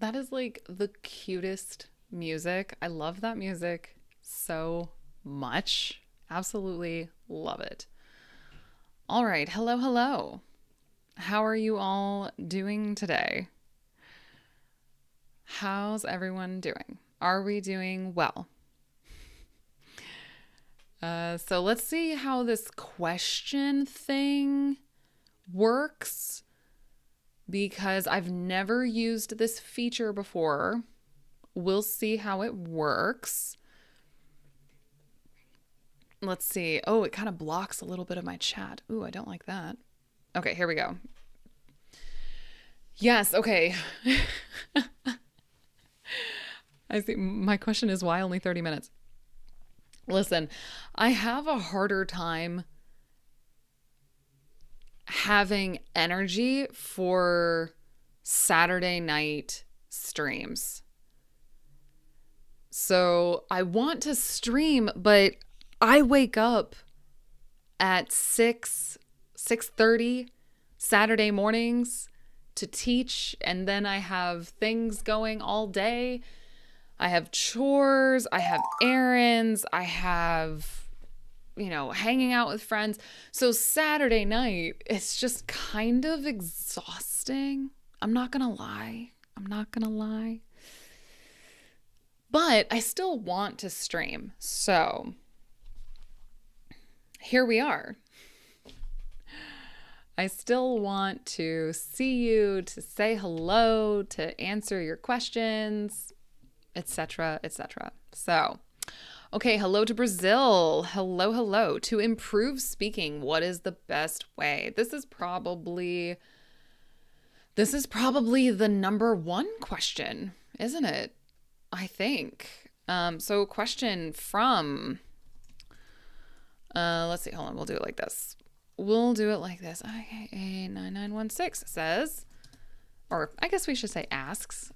That is like the cutest music. I love that music so much. Absolutely love it. All right. Hello, hello. How are you all doing today? How's everyone doing? Are we doing well? So let's see how this question thing works because I've never used this feature before. We'll see how it works. Let's see. Oh, it kind of blocks a little bit of my chat. Ooh, I don't like that. Okay, here we go. Yes, okay. I see. My question is why only 30 minutes? Listen, I have a harder time having energy for Saturday night streams. So I want to stream, but I wake up at 6:30 Saturday mornings to teach, and then I have things going all day. I have chores, I have errands, I have, hanging out with friends. So Saturday night, it's just kind of exhausting. I'm not going to lie. But I still want to stream. So here we are. I still want to see you, to say hello, to answer your questions, etc., etc. So, okay, hello to Brazil. Hello, hello. To improve speaking, what is the best way? This is probably the number one question, isn't it? I think. So question from, let's see, hold on, we'll do it like this. Okay, 9916 says, or I guess we should say asks,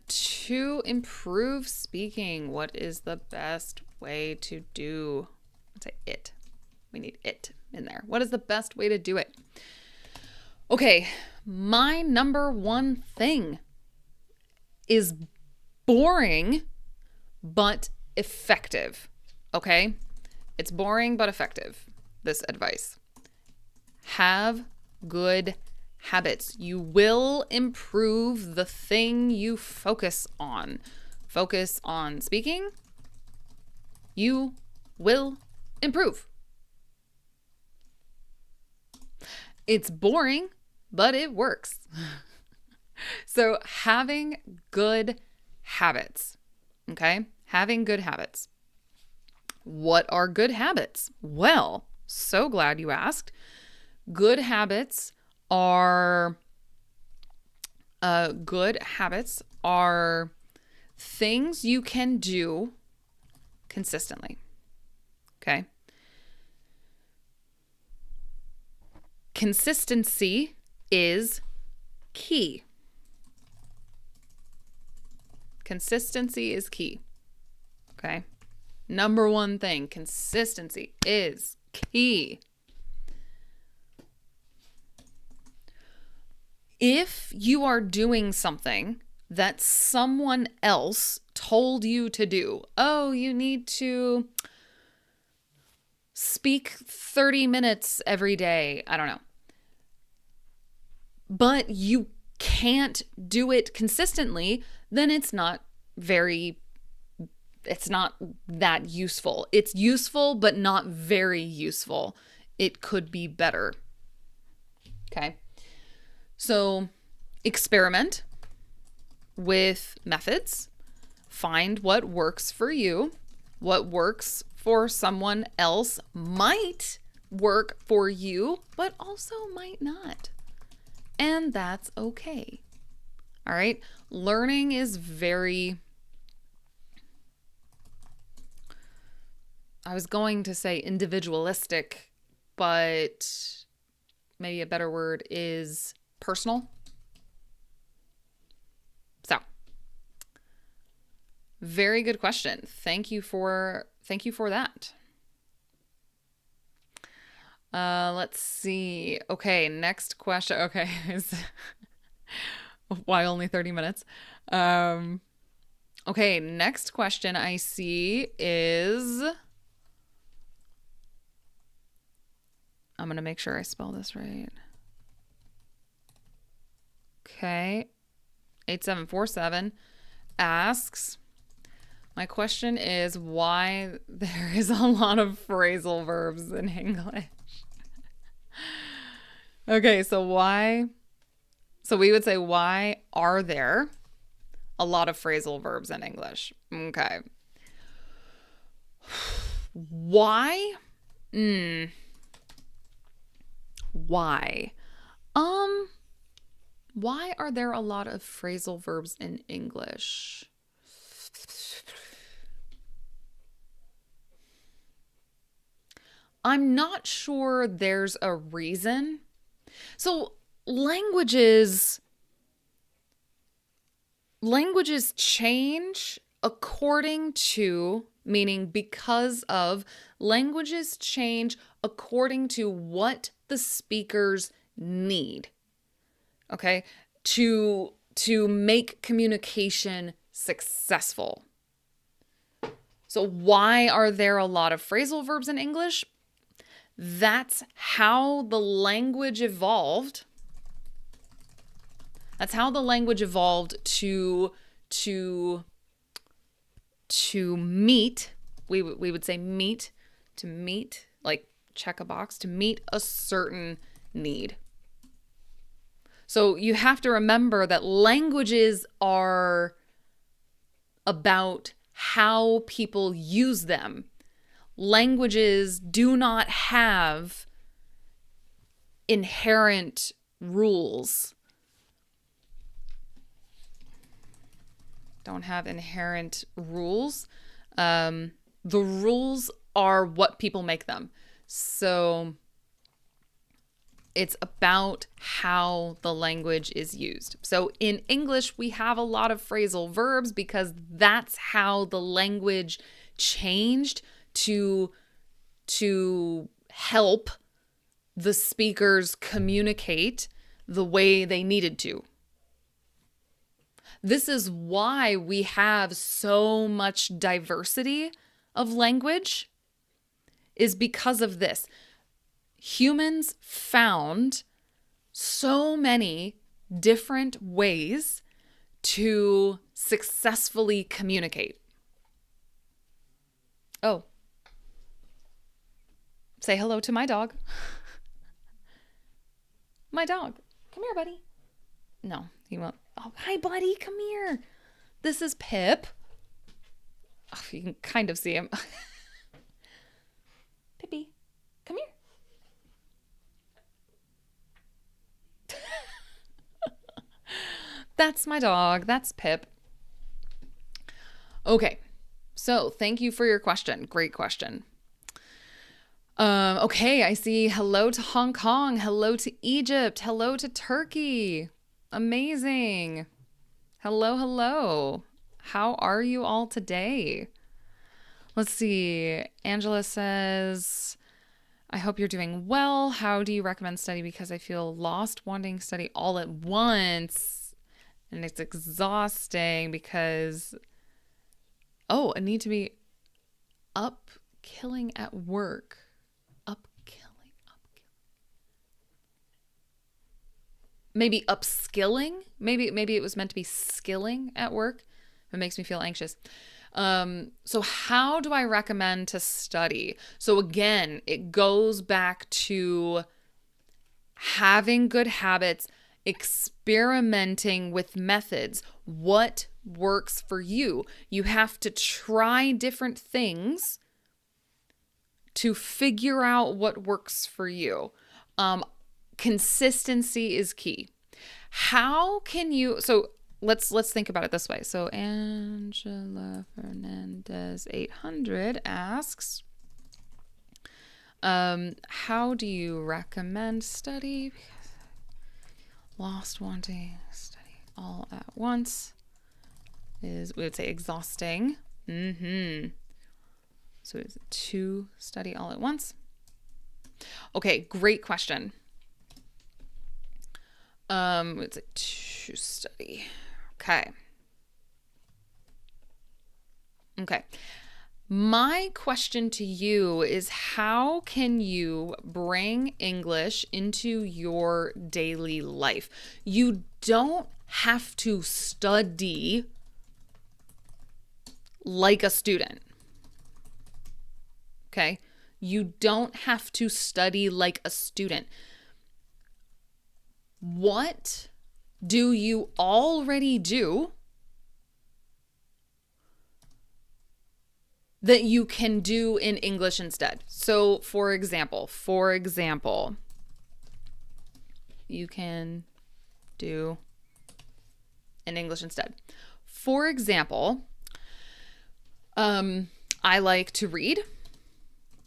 to improve speaking, what is the best way to do, let's say it. We need it in there. What is the best way to do it? Okay, my number one thing is boring but effective. Okay? It's boring but effective, this advice. Have good habits. You will improve the thing you focus on. Focus on speaking. You will improve. It's boring, but it works. So having good habits, okay? Having good habits. What are good habits? Well, so glad you asked. Good habits are things you can do consistently. Okay? Consistency is key. Consistency is key. Okay? Number one thing, consistency is key. If you are doing something that someone else told you to do, oh, you need to speak 30 minutes every day, I don't know, but you can't do it consistently, then it's not that useful. It's useful, but not very useful. It could be better. Okay. So experiment with methods. Find what works for you. What works for someone else might work for you, but also might not. And that's okay. All right. Learning is very, I was going to say individualistic, but maybe a better word is personal. So, very good question. Thank you for that. Let's see. Okay, next question. Okay. Why only 30 minutes? Okay, next question I see is, I'm going to make sure I spell this right. Okay. 8747 asks, my question is why there is a lot of phrasal verbs in English. Okay, so we would say, why are there a lot of phrasal verbs in English? Okay. Why? Why? Why are there a lot of phrasal verbs in English? I'm not sure there's a reason. So languages change according to, meaning because of, languages change according to what the speakers need. Okay? To make communication successful. So why are there a lot of phrasal verbs in English? That's how the language evolved. That's how the language evolved to meet. We would say meet, to meet, like check a box, to meet a certain need. So you have to remember that languages are about how people use them. Languages do not have inherent rules. Don't have inherent rules. The rules are what people make them. So it's about how the language is used. So in English, we have a lot of phrasal verbs because that's how the language changed to help the speakers communicate the way they needed to. This is why we have so much diversity of language, is because of this. Humans found so many different ways to successfully communicate. Oh. Say hello to my dog. My dog. Come here, buddy. No, he won't. Oh, hi, buddy. Come here. This is Pip. Oh, you can kind of see him. Pippy, come here. That's my dog. That's Pip. Okay. So thank you for your question. Great question. Okay, I see hello to Hong Kong, hello to Egypt, hello to Turkey. Amazing. Hello, hello. How are you all today? Let's see. Angela says, I hope you're doing well. How do you recommend study? Because I feel lost wanting to study all at once. And it's exhausting because, I need to be killing at work. Maybe upskilling. Maybe it was meant to be skilling at work. It makes me feel anxious. So how do I recommend to study? So again, it goes back to having good habits, experimenting with methods. What works for you? You have to try different things to figure out what works for you. Consistency is key. How can you, so let's think about it this way. So Angela Fernandez 800 asks, how do you recommend study? Lost wanting study all at once is, we would say, exhausting. So it's to study all at once. Okay, great question. It's like to study. Okay. Okay. My question to you is, how can you bring English into your daily life? You don't have to study like a student. Okay? You don't have to study like a student. What do you already do that you can do in English instead? So, for example, you can do in English instead. For example, I like to read.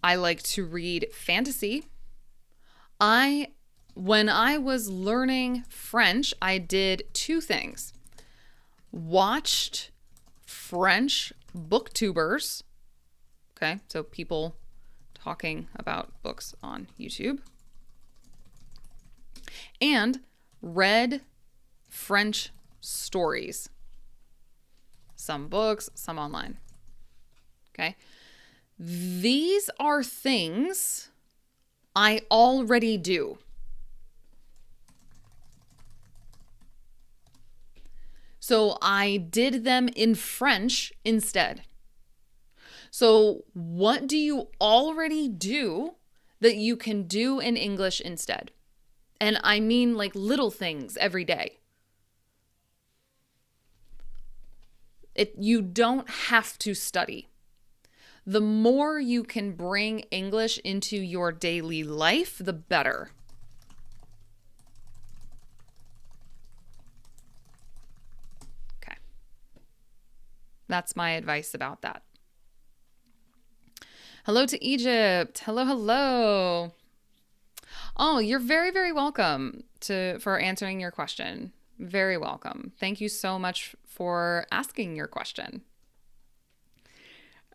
I like to read fantasy. When I was learning French, I did two things. Watched French booktubers. Okay, so people talking about books on YouTube. And read French stories. Some books, some online. Okay. These are things I already do. So I did them in French instead. So what do you already do that you can do in English instead? And I mean like little things every day. You don't have to study. The more you can bring English into your daily life, the better. Okay. That's my advice about that. Hello to Egypt. Hello, hello. Oh, you're very, very welcome for answering your question. Very welcome. Thank you so much for asking your question.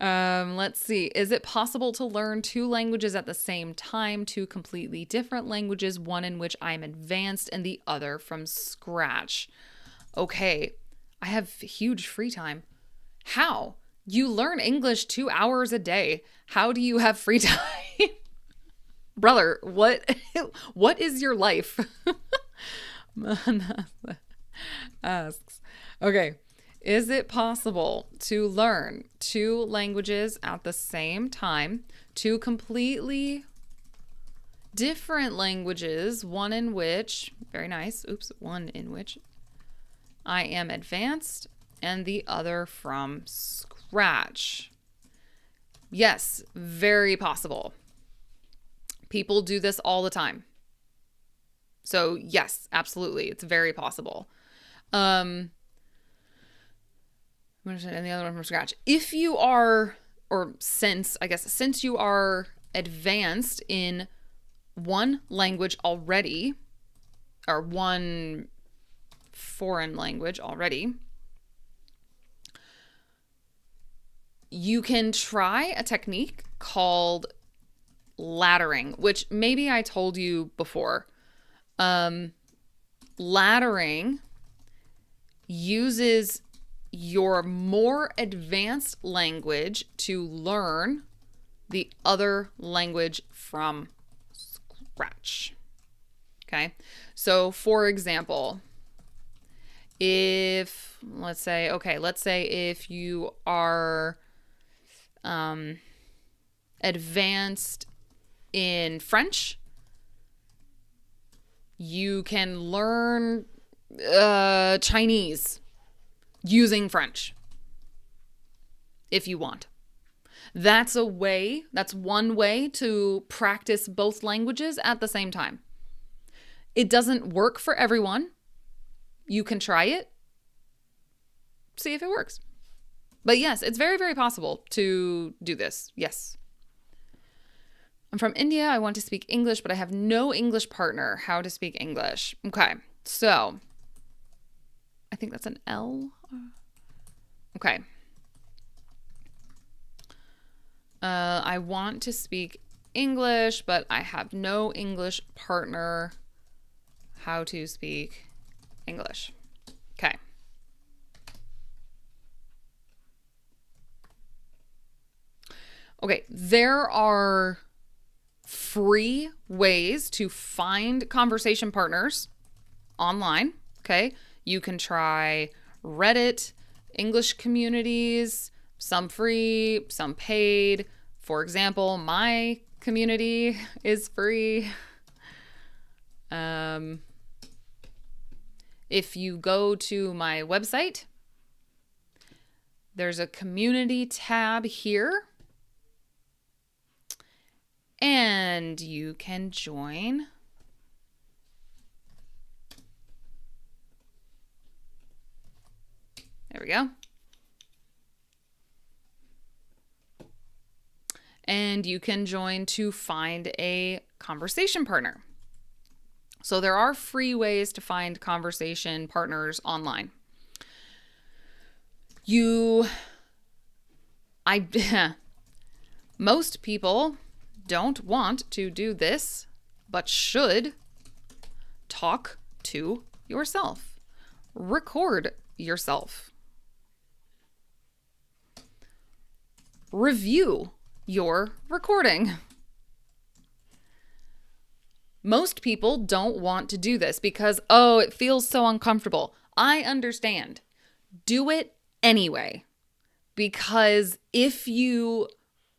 Let's see. Is it possible to learn two languages at the same time, two completely different languages, one in which I'm advanced and the other from scratch? Okay, I have huge free time. How? You learn English 2 hours a day. How do you have free time? Brother, what is your life? Asks. Okay. Is it possible to learn two languages at the same time, two completely different languages, one in which, very nice, one in which I am advanced and the other from scratch? Yes, very possible. People do this all the time. So yes, absolutely. It's very possible. And the other one from scratch. If you are, or since you are advanced in one language already, or one foreign language already, you can try a technique called laddering, which maybe I told you before. Laddering uses your more advanced language to learn the other language from scratch. Okay. So for example, let's say if you are advanced in French, you can learn Chinese using French if you want. That's one way to practice both languages at the same time. It doesn't work for everyone. You can try it, see if it works. But yes, it's very, very possible to do this. Yes. I'm from India. I want to speak English, but I have no English partner. How to speak English. Okay. So I think that's an L. Okay. I want to speak English, but I have no English partner. how to speak English. Okay. Okay, there are free ways to find conversation partners online. Okay, you can try Reddit, English communities, some free, some paid. For example, my community is free. If you go to my website, there's a community tab here. And you can join. There we go. And you can join to find a conversation partner. So there are free ways to find conversation partners online. Most people don't want to do this, but should talk to yourself. Record yourself. Review your recording. Most people don't want to do this because, it feels so uncomfortable. I understand. Do it anyway. Because if you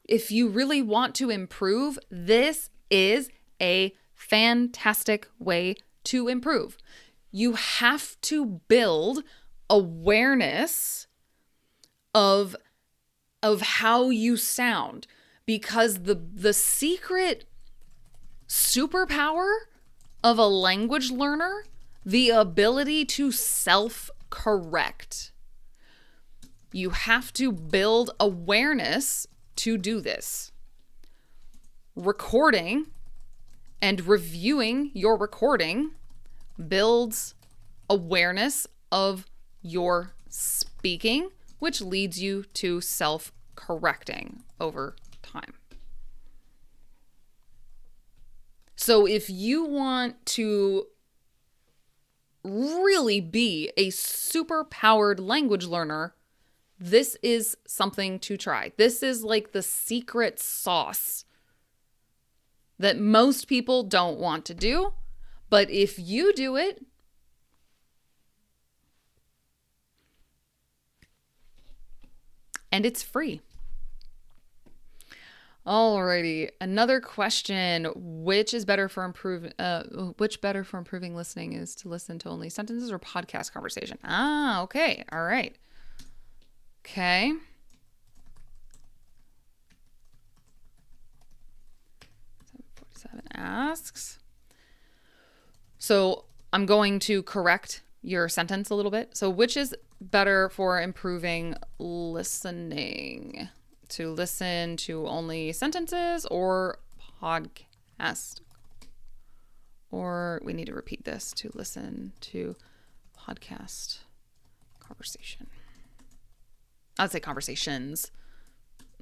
really want to improve, this is a fantastic way to improve. You have to build awareness of how you sound, because the secret superpower of a language learner, the ability to self-correct. You have to build awareness to do this. Recording and reviewing your recording builds awareness of your speaking, which leads you to self-correcting over time. So if you want to really be a super-powered language learner, this is something to try. This is like the secret sauce that most people don't want to do. But if you do it, and it's free. Alrighty, another question: which better for improving listening is to listen to only sentences or podcast conversation? Okay, all right. Okay. Asks. So I'm going to correct your sentence a little bit. So which is better for improving listening? To listen to only sentences or podcast? Or we need to repeat this: to listen to podcast conversation. I'd say conversations.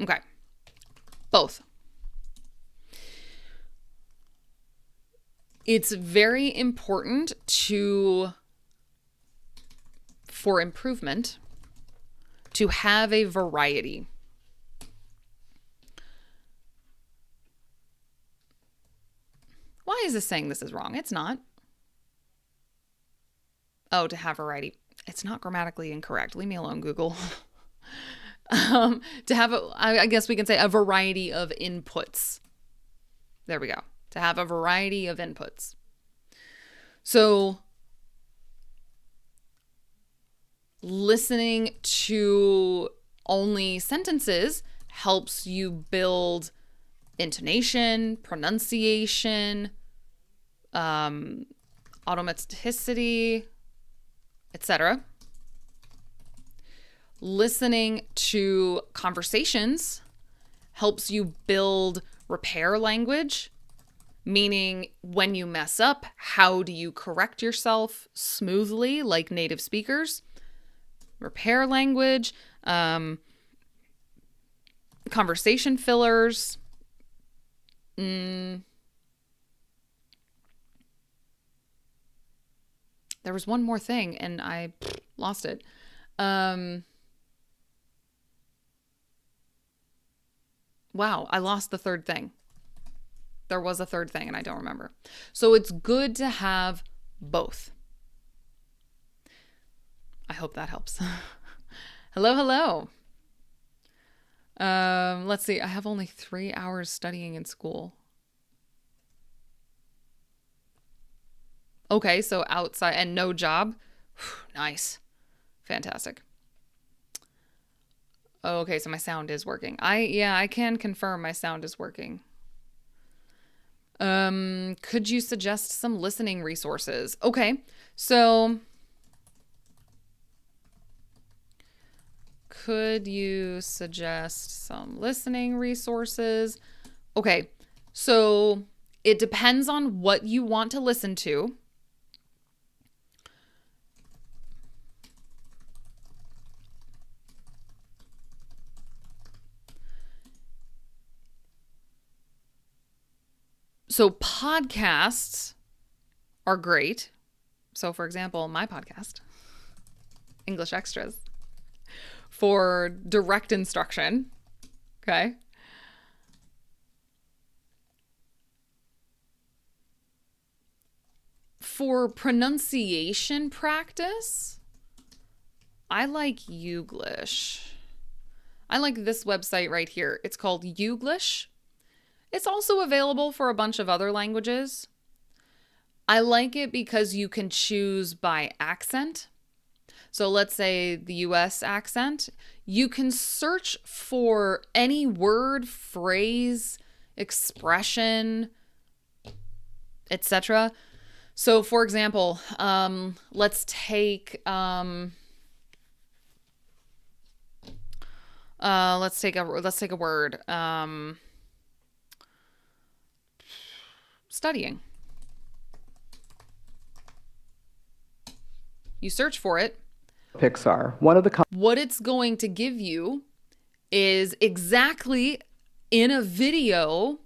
Okay. Both. It's very important for improvement, to have a variety. Why is this saying this is wrong? It's not. To have variety. It's not grammatically incorrect. Leave me alone, Google. To have, I guess we can say, a variety of inputs. There we go. To have a variety of inputs. So listening to only sentences helps you build intonation, pronunciation, automaticity, etc. Listening to conversations helps you build repair language, meaning when you mess up, how do you correct yourself smoothly like native speakers? Repair language, conversation fillers. There was one more thing and I lost it. Wow, I lost the third thing. There was a third thing and I don't remember. So it's good to have both. I hope that helps. Hello, hello. Let's see. I have only 3 hours studying in school. Okay, so outside and no job. Nice. Fantastic. Okay, so my sound is working. I can confirm my sound is working. Could you suggest some listening resources? Okay, so could you suggest some listening resources? Okay, so it depends on what you want to listen to. So podcasts are great. So for example, my podcast, English Extras, for direct instruction. Okay. For pronunciation practice, I like Youglish. I like this website right here. It's called Youglish. It's also available for a bunch of other languages. I like it because you can choose by accent. So let's say the US accent. You can search for any word, phrase, expression, etc. So for example, let's take a word. Studying. You search for it. Pixar. What it's going to give you is exactly in a video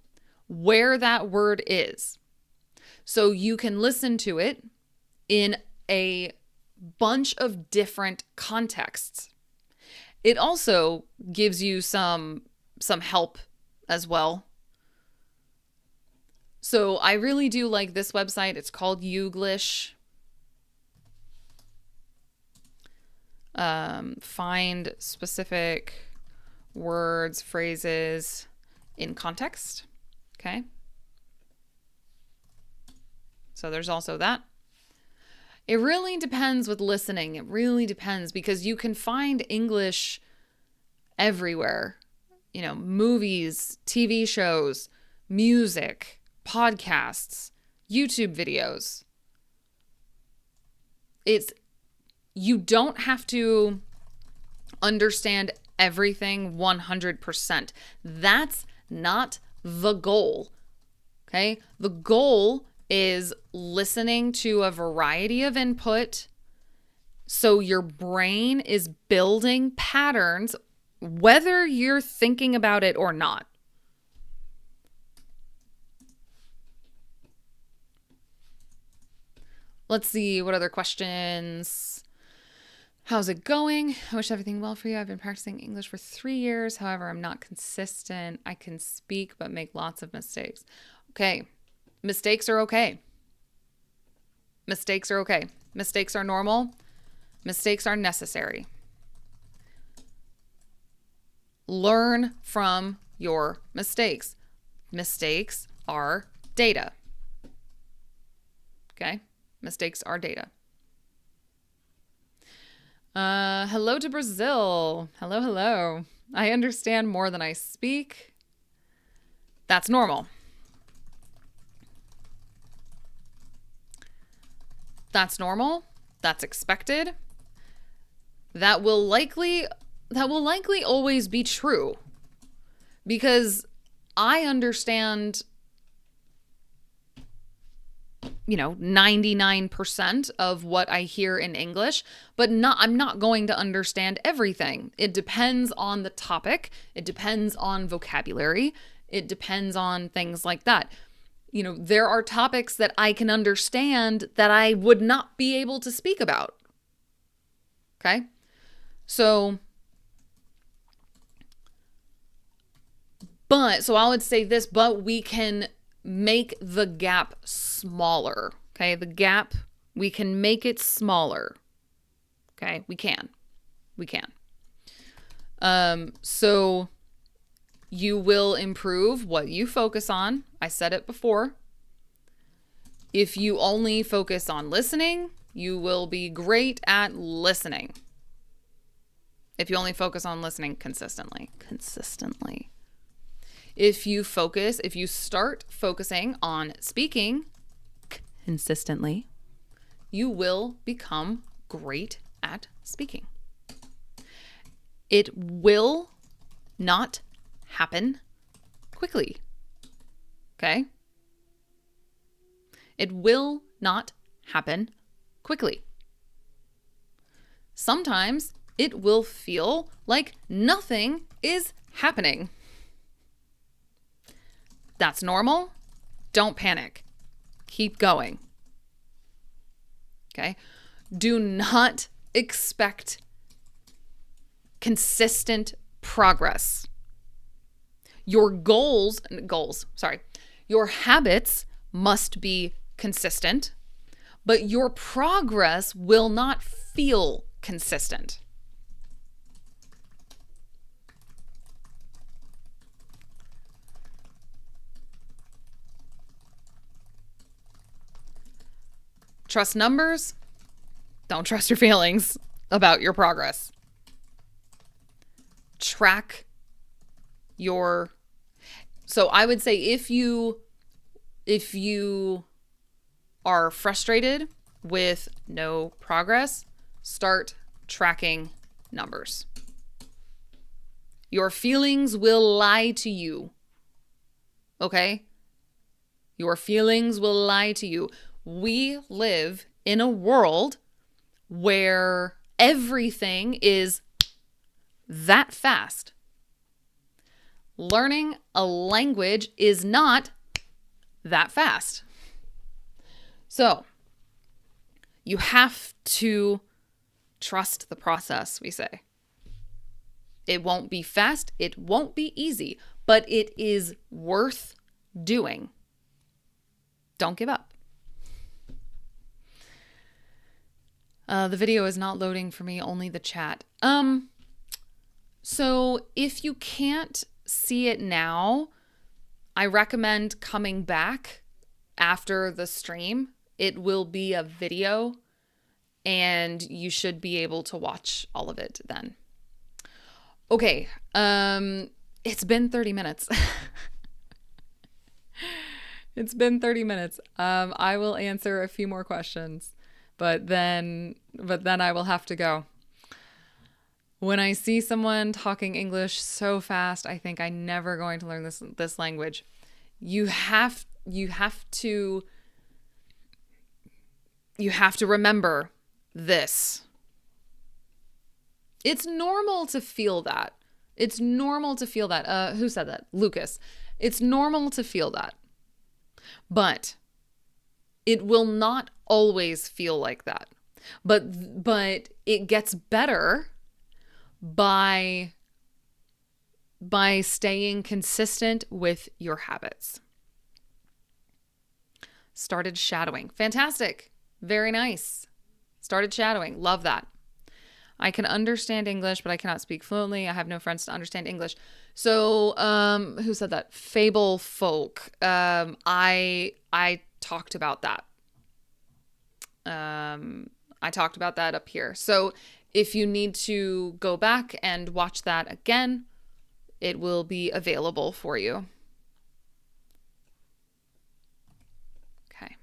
where that word is. So you can listen to it in a bunch of different contexts. It also gives you some help as well. So I really do like this website. It's called Youglish. Find specific words, phrases in context. Okay. So there's also that. It really depends with listening. It really depends because you can find English everywhere. You know, movies, TV shows, music, podcasts, YouTube videos. You don't have to understand everything 100%. That's not the goal. Okay? The goal is listening to a variety of input so your brain is building patterns whether you're thinking about it or not. Let's see what other questions. How's it going? I wish everything well for you. I've been practicing English for 3 years. However, I'm not consistent. I can speak but make lots of mistakes. Okay. Mistakes are okay. Mistakes are okay. Mistakes are normal. Mistakes are necessary. Learn from your mistakes. Mistakes are data. Okay? Mistakes are data. Hello to Brazil. Hello, hello. I understand more than I speak. That's normal. That's normal. That's expected. That will likely always be true because I understand 99% of what I hear in English, but I'm not going to understand everything. It depends on the topic. It depends on vocabulary. It depends on things like that. there are topics that I can understand that I would not be able to speak about. Okay? So I would say this, but we can make the gap smaller. Okay? The gap, we can make it smaller. Okay? We can. So you will improve what you focus on. I said it before. If you only focus on listening, you will be great at listening. If you only focus on listening consistently. If you start focusing on speaking consistently, you will become great at speaking. It will not happen quickly. Okay? It will not happen quickly. Sometimes it will feel like nothing is happening. That's normal. Don't panic. Keep going. Okay? Do not expect consistent progress. Your your habits must be consistent, but your progress will not feel consistent. Trust numbers. Don't trust your feelings about your progress. Track your... So I would say if you are frustrated with no progress, start tracking numbers. Your feelings will lie to you. Okay? Your feelings will lie to you. We live in a world where everything is that fast. Learning a language is not that fast. So, you have to trust the process, we say. It won't be fast, it won't be easy, but it is worth doing. Don't give up. The video is not loading for me, only the chat. So if you can't see it now, I recommend coming back after the stream. It will be a video and you should be able to watch all of it then. Okay. It's been 30 minutes. It's been 30 minutes. I will answer a few more questions, but then I will have to go. When I see someone talking English so fast, I think I'm never going to learn this language. You have to remember this. It's normal to feel that. It's normal to feel that. Who said that? Lucas. It's normal to feel that. But it will not always feel like that. But it gets better by staying consistent with your habits. Started shadowing. Fantastic. Very nice. Started shadowing. Love that. I can understand English, but I cannot speak fluently. I have no friends to understand English. So, who said that? Fable folk. I talked about that. I talked about that up here. So if you need to go back and watch that again, it will be available for you. Okay.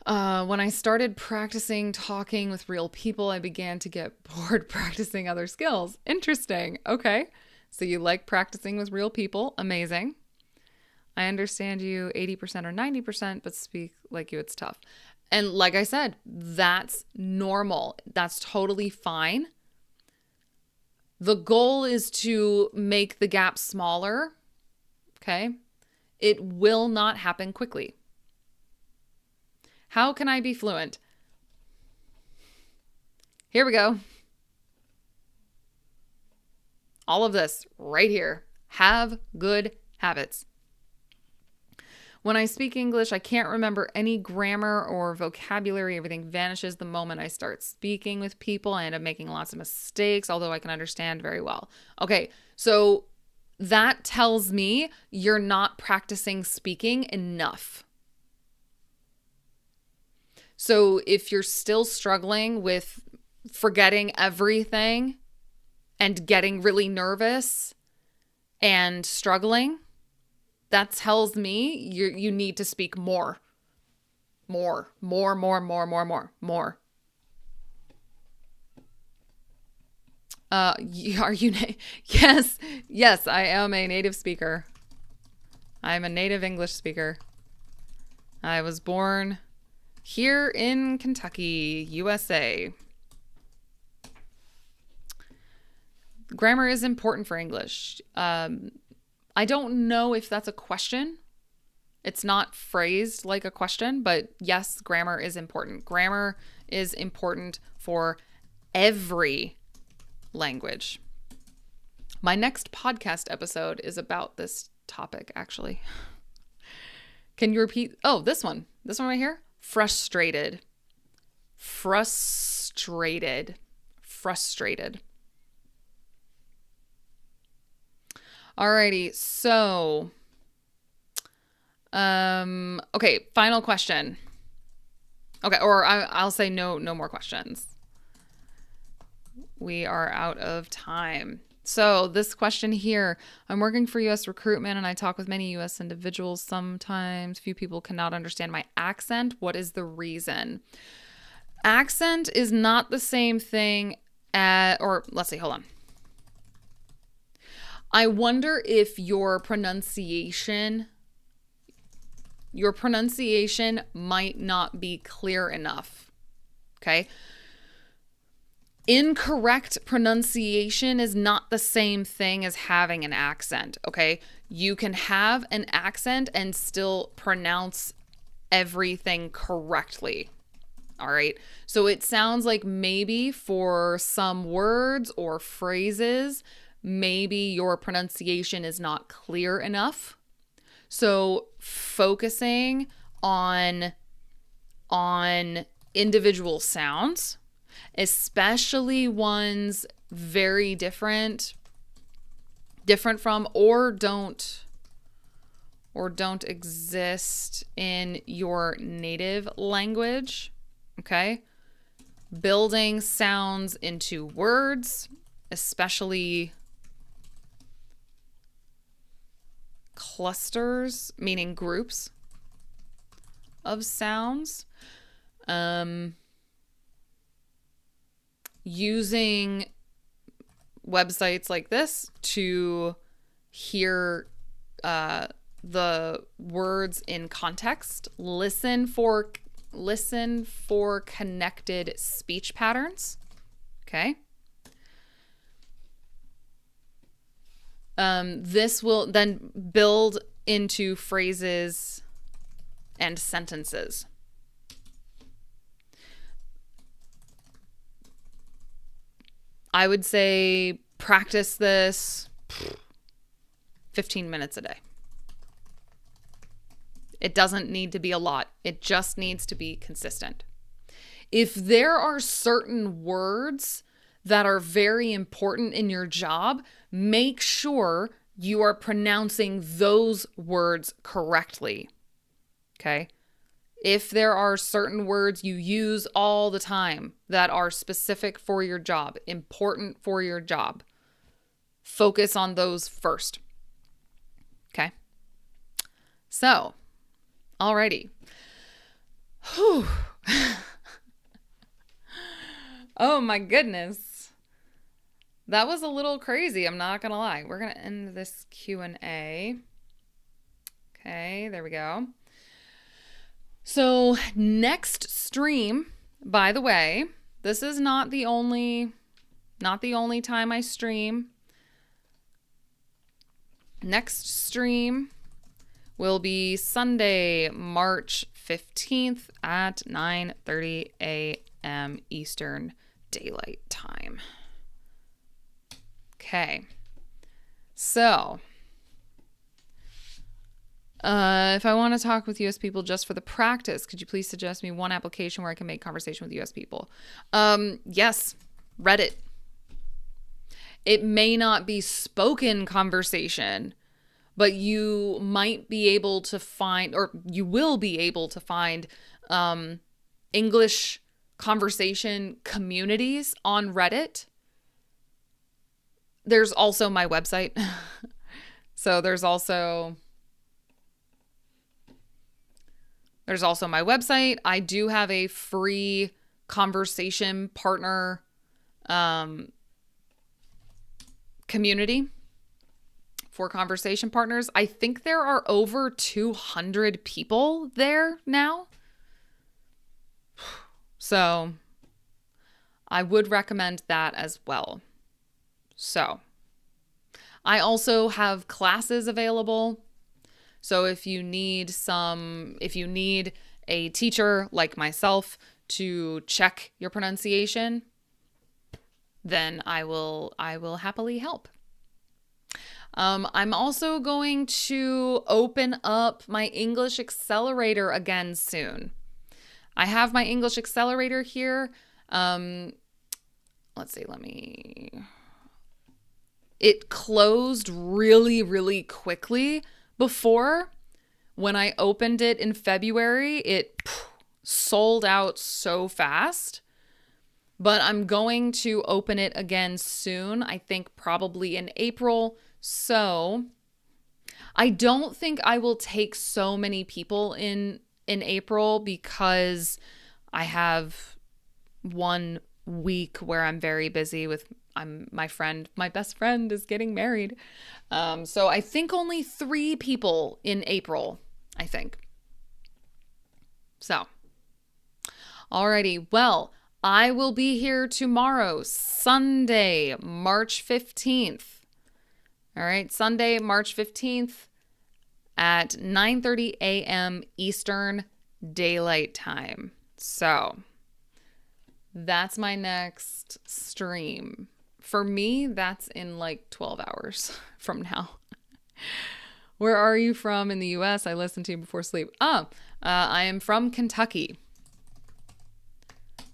When I started practicing talking with real people, I began to get bored practicing other skills. Interesting. Okay. So you like practicing with real people. Amazing. I understand you 80% or 90%, but speak like you, it's tough. And like I said, that's normal. That's totally fine. The goal is to make the gap smaller. Okay. It will not happen quickly. How can I be fluent? Here we go. All of this right here. Have good habits. When I speak English, I can't remember any grammar or vocabulary. Everything vanishes the moment I start speaking with people. I end up making lots of mistakes, although I can understand very well. Okay, so that tells me you're not practicing speaking enough. So if you're still struggling with forgetting everything and getting really nervous and struggling, that tells me you need to speak more. More. Are you? Yes, I am a native speaker. I'm a native English speaker. I was born here in Kentucky, USA. Grammar is important for English. I don't know if that's a question. It's not phrased like a question, but yes, grammar is important. Grammar is important for every language. My next podcast episode is about this topic, actually. Can you repeat? Oh, this one. This one right here. Frustrated. Frustrated. Frustrated. Alrighty, so, okay, final question. Okay, or I'll say no more questions. We are out of time. So this question here, I'm working for U.S. recruitment and I talk with many U.S. individuals. Sometimes few people cannot understand my accent. What is the reason? Accent is not the same thing or let's see, hold on. I wonder if your pronunciation might not be clear enough. Okay? Incorrect pronunciation is not the same thing as having an accent. Okay? You can have an accent and still pronounce everything correctly. All right? So it sounds like maybe for some words or phrases, maybe your pronunciation is not clear enough. So focusing on individual sounds, especially ones very different from or don't exist in your native language, okay? Building sounds into words, especially clusters, meaning groups of sounds. Using websites like this to hear the words in context. Listen for connected speech patterns. Okay. This will then build into phrases and sentences. I would say practice this 15 minutes a day. It doesn't need to be a lot. It just needs to be consistent. If there are certain words that are very important in your job, make sure you are pronouncing those words correctly. Okay? If there are certain words you use all the time that are specific for your job, important for your job, focus on those first. Okay? So, alrighty. Whew. Oh my goodness. That was a little crazy, I'm not gonna lie. We're gonna end this Q&A. Okay, there we go. So next stream, by the way, this is not the only time I stream. Next stream will be Sunday, March 15th at 9:30 a.m. Eastern Daylight Time. Okay. So, if I want to talk with U.S. people just for the practice, could you please suggest me one application where I can make conversation with U.S. people? Yes, Reddit. It may not be spoken conversation, but you might be able to find, or you will be able to find, English conversation communities on Reddit. There's also my website. So there's also my website. I do have a free conversation partner community for conversation partners. I think there are over 200 people there now. So I would recommend that as well. So I also have classes available. So if you need a teacher like myself to check your pronunciation, then I will happily help. I'm also going to open up my English Accelerator again soon. I have my English Accelerator here. Let's see, it closed really, really quickly before. When I opened it in February, it sold out so fast. But I'm going to open it again soon. I think probably in April. So I don't think I will take so many people in April because I have 1 week where I'm very busy with my best friend is getting married. So I think only 3 people in April, I think. So, alrighty. Well, I will be here tomorrow, Sunday, March 15th. All right, Sunday, March 15th at 9:30 a.m. Eastern Daylight Time. So, that's my next stream. For me, that's in like 12 hours from now. Where are you from in the U.S.? I listen to you before sleep. I am from Kentucky.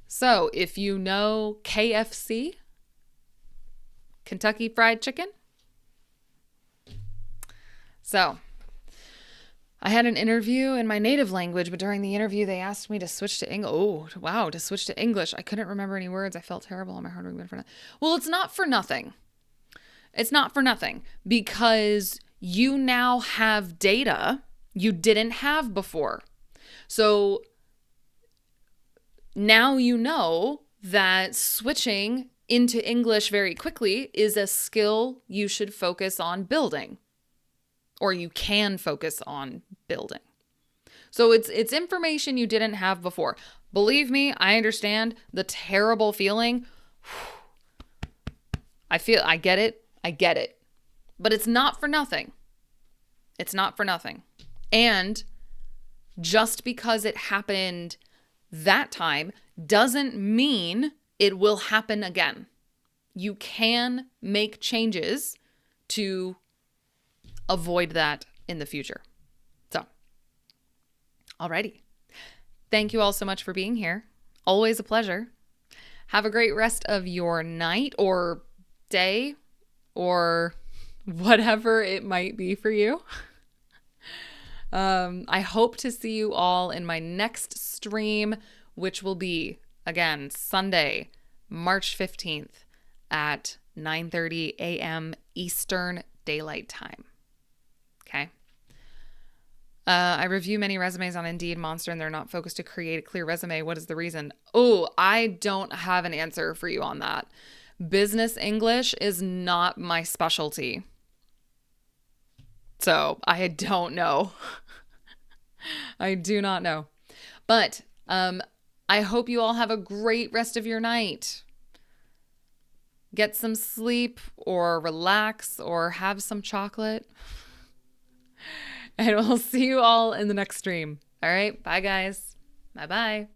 So if you know KFC, Kentucky Fried Chicken. So I had an interview in my native language, but during the interview, they asked me to switch to English. Oh, wow, to switch to English. I couldn't remember any words. I felt terrible. My heart went for nothing. Well, it's not for nothing. It's not for nothing because you now have data you didn't have before. So now you know that switching into English very quickly is a skill you should focus on building, or you can focus on building. So it's information you didn't have before. Believe me, I understand the terrible feeling. I get it. But it's not for nothing. It's not for nothing. And just because it happened that time doesn't mean it will happen again. You can make changes to avoid that in the future. So, alrighty. Thank you all so much for being here. Always a pleasure. Have a great rest of your night or day or whatever it might be for you. I hope to see you all in my next stream, which will be, again, Sunday, March 15th at 9:30 a.m. Eastern Daylight Time. Okay. I review many resumes on Indeed, Monster, and they're not focused to create a clear resume. What is the reason? Oh, I don't have an answer for you on that. Business English is not my specialty. So I don't know. I do not know. But I hope you all have a great rest of your night. Get some sleep or relax or have some chocolate. And we'll see you all in the next stream. All right. Bye, guys. Bye-bye.